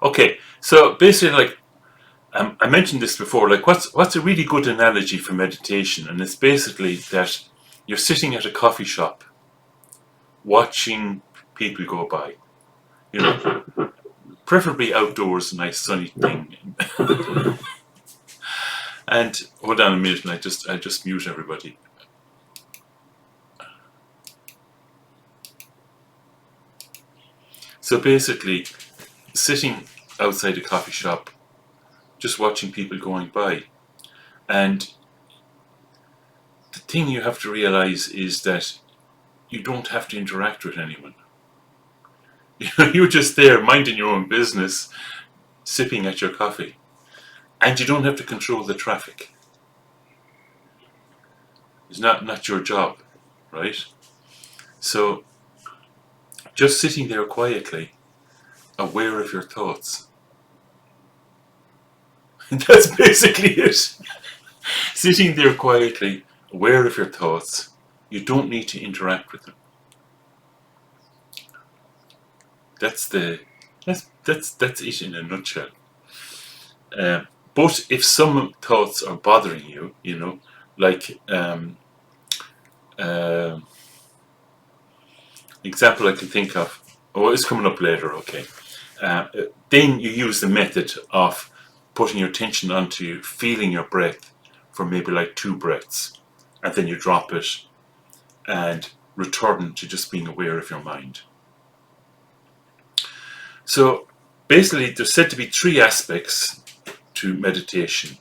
Okay, so basically, like I mentioned this before, like what's a really good analogy for meditation, and it's basically that you're sitting at a coffee shop, watching people go by. You know, preferably outdoors, a nice sunny thing. And hold on a minute, and I just mute everybody. So basically, sitting outside a coffee shop, just watching people going by, and the thing you have to realize is that you don't have to interact with anyone. You're just there minding your own business, sipping at your coffee, and you don't have to control the traffic. It's not your job, right? So just sitting there quietly, aware of your thoughts. That's basically it. Sitting there quietly, aware of your thoughts. You don't need to interact with them. That's it in a nutshell. But if some thoughts are bothering you, like example I can think of, it's coming up later. Okay, then you use the method of putting your attention onto feeling your breath for maybe like 2 breaths, and then you drop it and return to just being aware of your mind. So basically, there's said to be 3 aspects to meditation,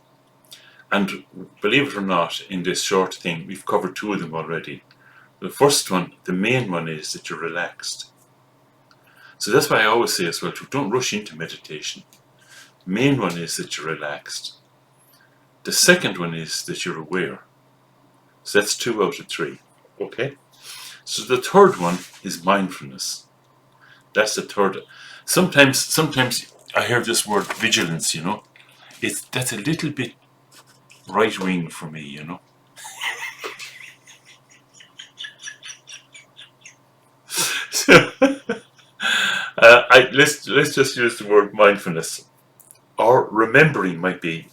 and believe it or not, in this short thing, we've covered 2 of them already. The first one, the main one, is that you're relaxed. So that's why I always say as well, don't rush into meditation. The main one is that you're relaxed. The second one is that you're aware. So that's 2 out of 3. Okay? So the third one is mindfulness. That's the third. Sometimes I hear this word vigilance, that's a little bit right wing for me, So, let's just use the word mindfulness, or remembering might be,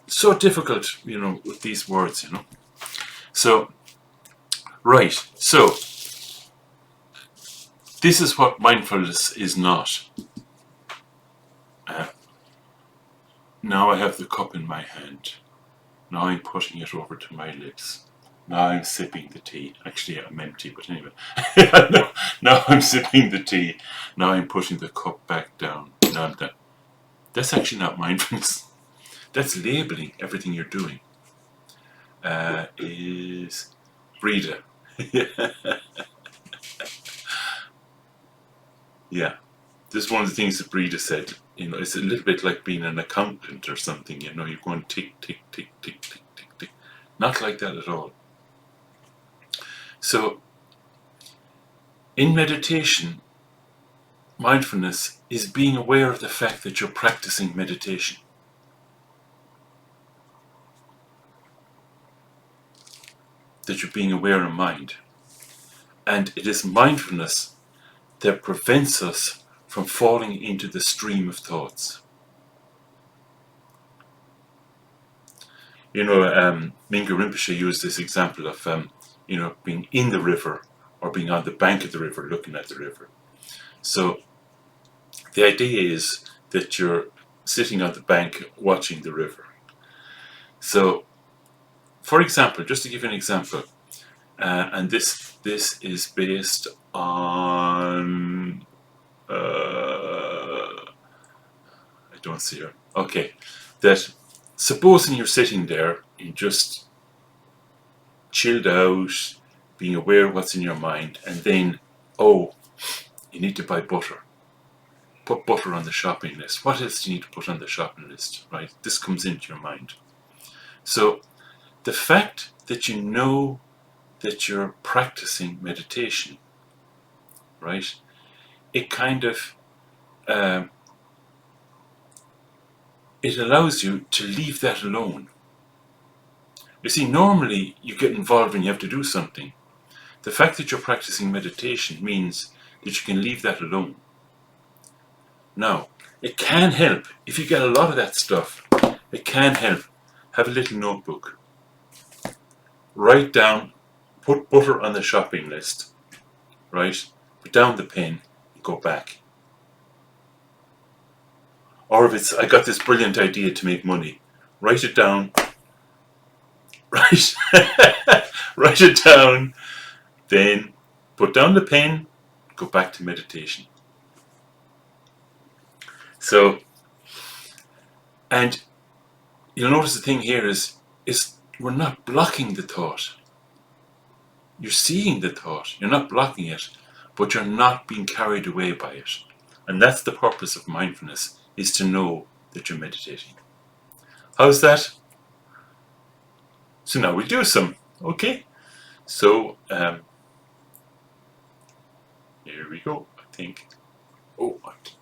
so difficult, with these words, So, right. So, this is what mindfulness is not. Now I have the cup in my hand. Now I'm putting it over to my lips. Now I'm sipping the tea. Actually, I'm empty, but anyway. Now I'm sipping the tea. Now I'm putting the cup back down. Now I'm done. That's actually not mindfulness. That's labeling everything you're doing. Is breather. Yeah. This is one of the things that Breeder said. It's a little bit like being an accountant or something. You're going tick, tick, tick, tick, tick, tick, tick. Not like that at all. So, in meditation, mindfulness is being aware of the fact that you're practicing meditation. That you're being aware of mind. And it is mindfulness that prevents us from falling into the stream of thoughts. Mingyur Rinpoche used this example of, being in the river or being on the bank of the river, looking at the river. So the idea is that you're sitting on the bank watching the river. So, for example, just to give you an example, and this is based on, I don't see her. Okay, that supposing you're sitting there, you just chilled out, being aware of what's in your mind, and then, you need to buy butter. Put butter on the shopping list. What else do you need to put on the shopping list, right? This comes into your mind. So, the fact that you know that you're practicing meditation, right? It kind of, it allows you to leave that alone. You see, normally you get involved when you have to do something. The fact that you're practicing meditation means that you can leave that alone. Now, it can help if you get a lot of that stuff. It can help. Have a little notebook. Write down, put butter on the shopping list, right? Put down the pen and go back. Or if it's, I got this brilliant idea to make money, write it down, right? Write it down, then put down the pen, go back to meditation. So, and you'll notice the thing here is we're not blocking the thought. You're seeing the thought, you're not blocking it, but you're not being carried away by it. And that's the purpose of mindfulness, is to know that you're meditating. How's that? So now we'll do some, okay? So, here we go, I think. Oh, okay.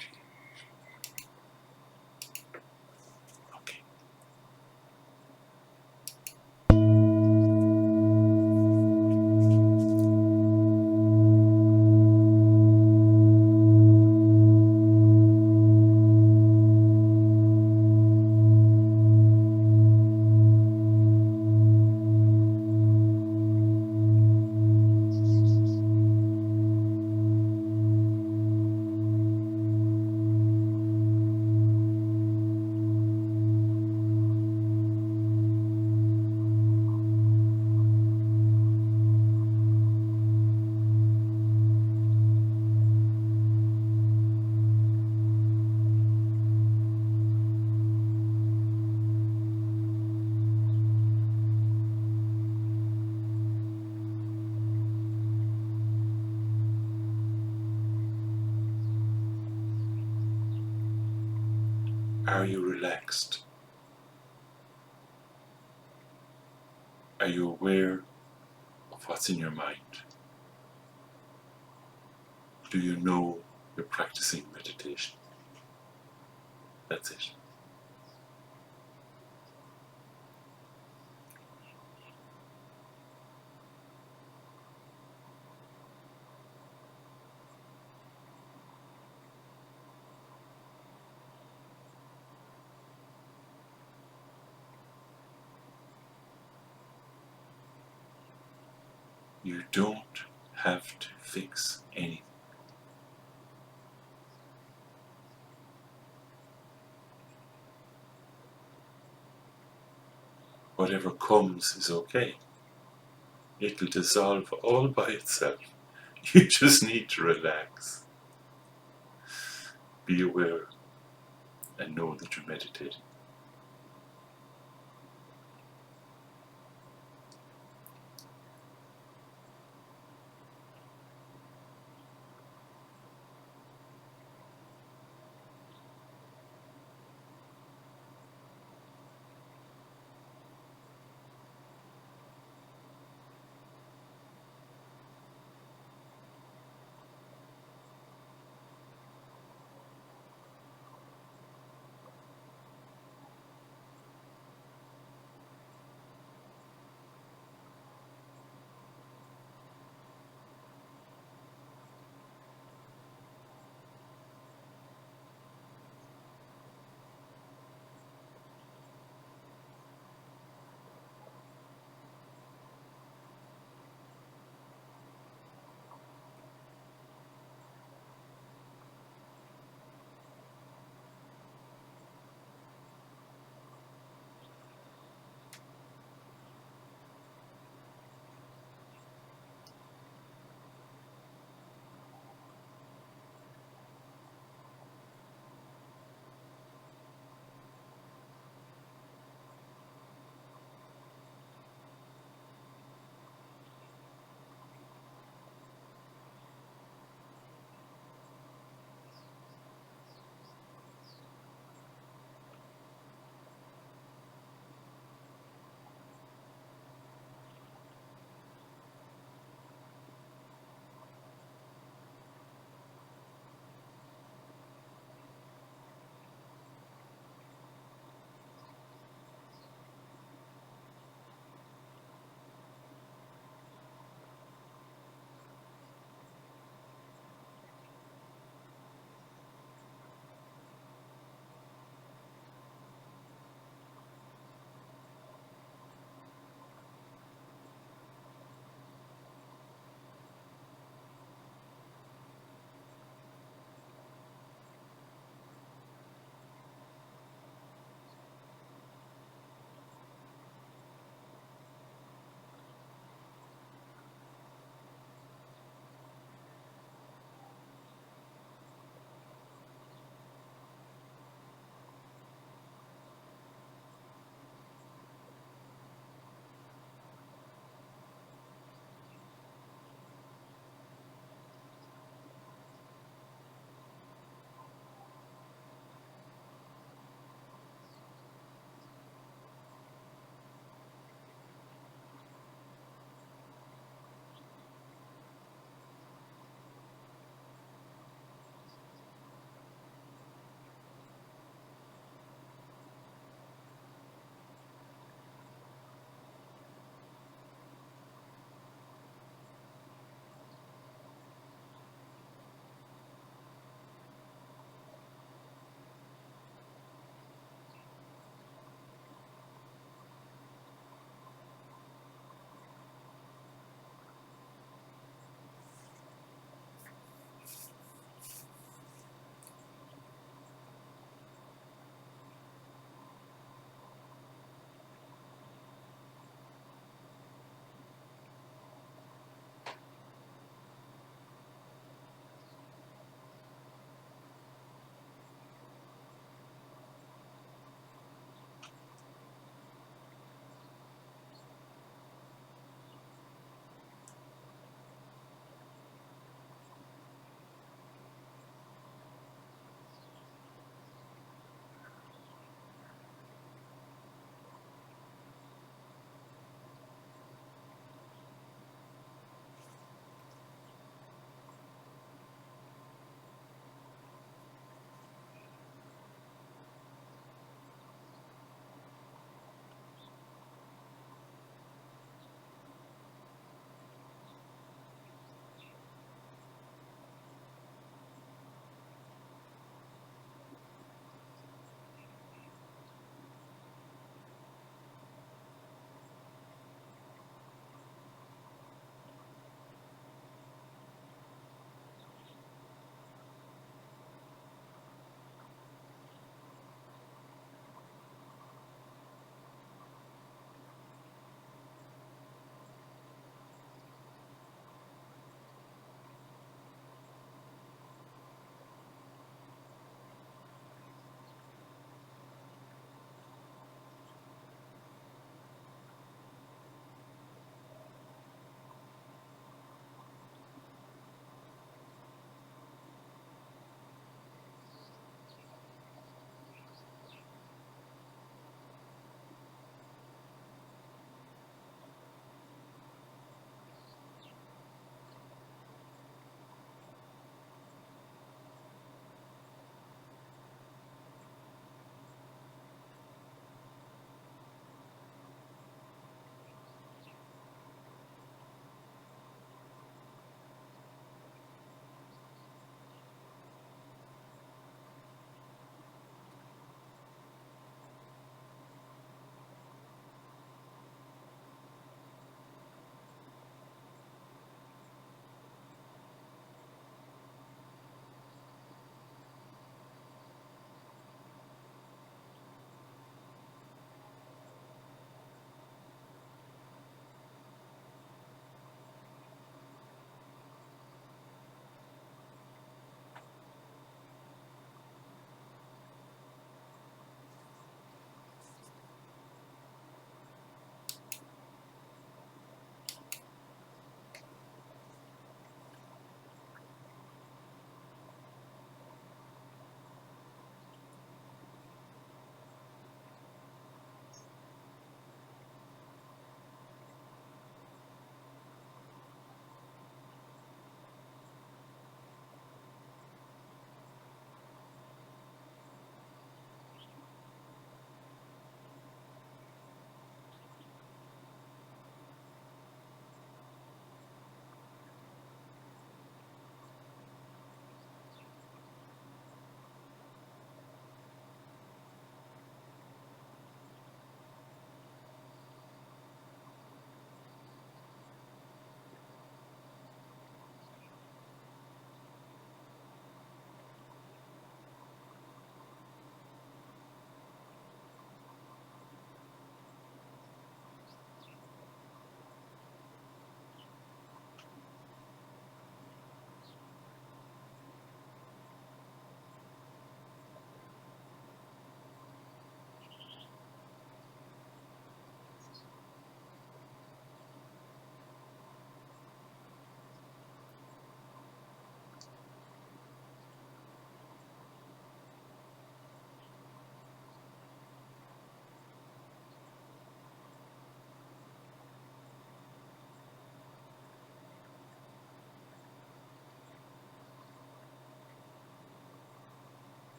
Are you relaxed? Are you aware of what's in your mind? Do you know you're practicing meditation? That's it. You don't have to fix anything. Whatever comes is okay. It'll dissolve all by itself. You just need to relax. Be aware and know that you're meditating.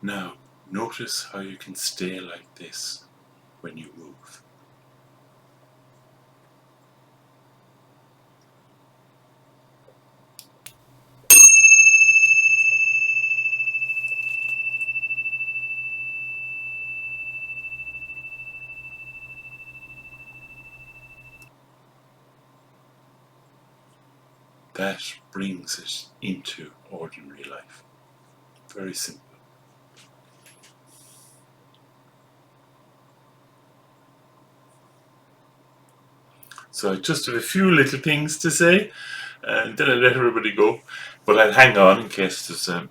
Now, notice how you can stay like this when you move. That brings it into ordinary life. Very simple. So I just have a few little things to say, and then I'll let everybody go. But I'll hang on in case there's a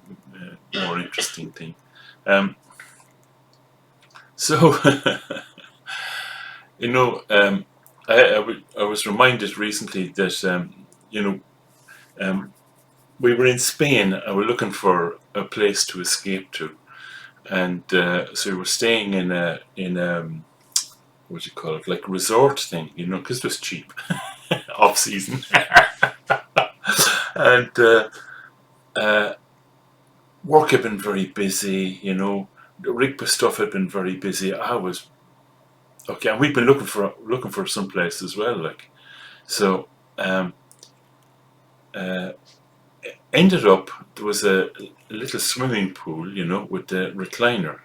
more interesting thing. So, you know, I was reminded recently that, we were in Spain and we're looking for a place to escape to. And so we were staying in what do you call it, like resort thing, because it was cheap, off season. And work had been very busy, the Rigpa stuff had been very busy. I was okay, and we'd been looking for some place as well, like so. Uh, Ended up there was a little swimming pool, with the recliner,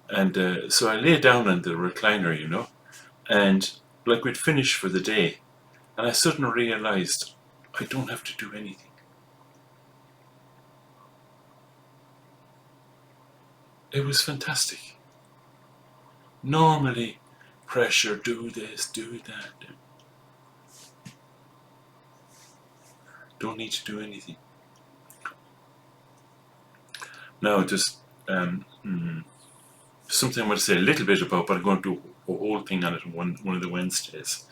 and so I lay down on the recliner, and like we'd finished for the day, and I suddenly realised I don't have to do anything. It was fantastic. Normally, pressure, do this, do that. Don't need to do anything. Now, just something I want to say a little bit about, but I'm going to do a whole thing on it on one of the Wednesdays.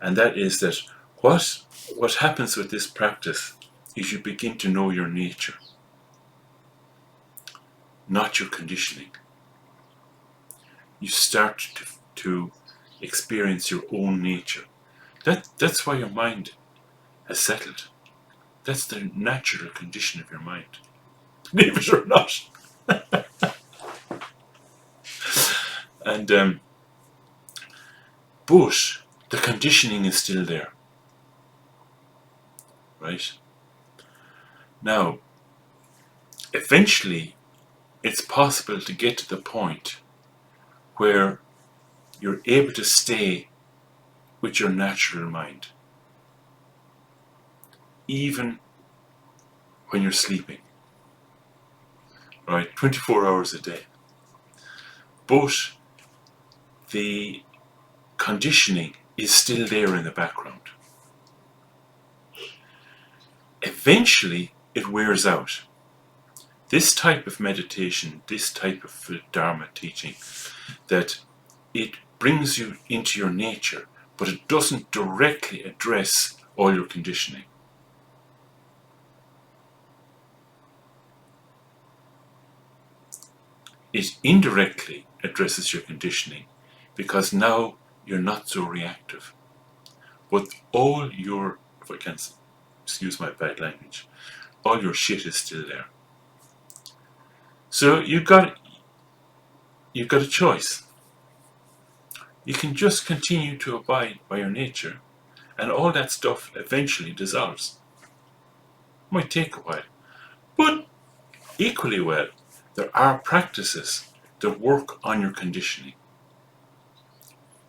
And that is that what happens with this practice is you begin to know your nature, not your conditioning. You start to experience your own nature. That's why your mind has settled. That's the natural condition of your mind. Believe it or not. And but the conditioning is still there. Right? Now, eventually, it's possible to get to the point where you're able to stay with your natural mind, even when you're sleeping, right? 24 hours a day. But the conditioning is still there in the background. Eventually, it wears out. This type of meditation, this type of Dharma teaching, that it brings you into your nature, but it doesn't directly address all your conditioning. It indirectly addresses your conditioning because now you're not so reactive. But all your, if I can excuse my bad language, all your shit is still there. So you've got a choice. You can just continue to abide by your nature, and all that stuff eventually dissolves. It might take a while, but equally well, there are practices that work on your conditioning.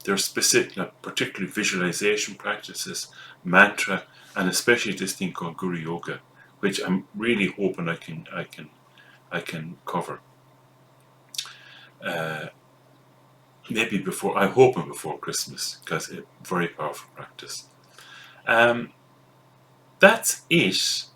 There are specific, particularly visualization practices, mantra, and especially this thing called Guru Yoga, which I'm really hoping I can cover. Maybe before, I'm hoping before Christmas, because it's very powerful practice. That's it.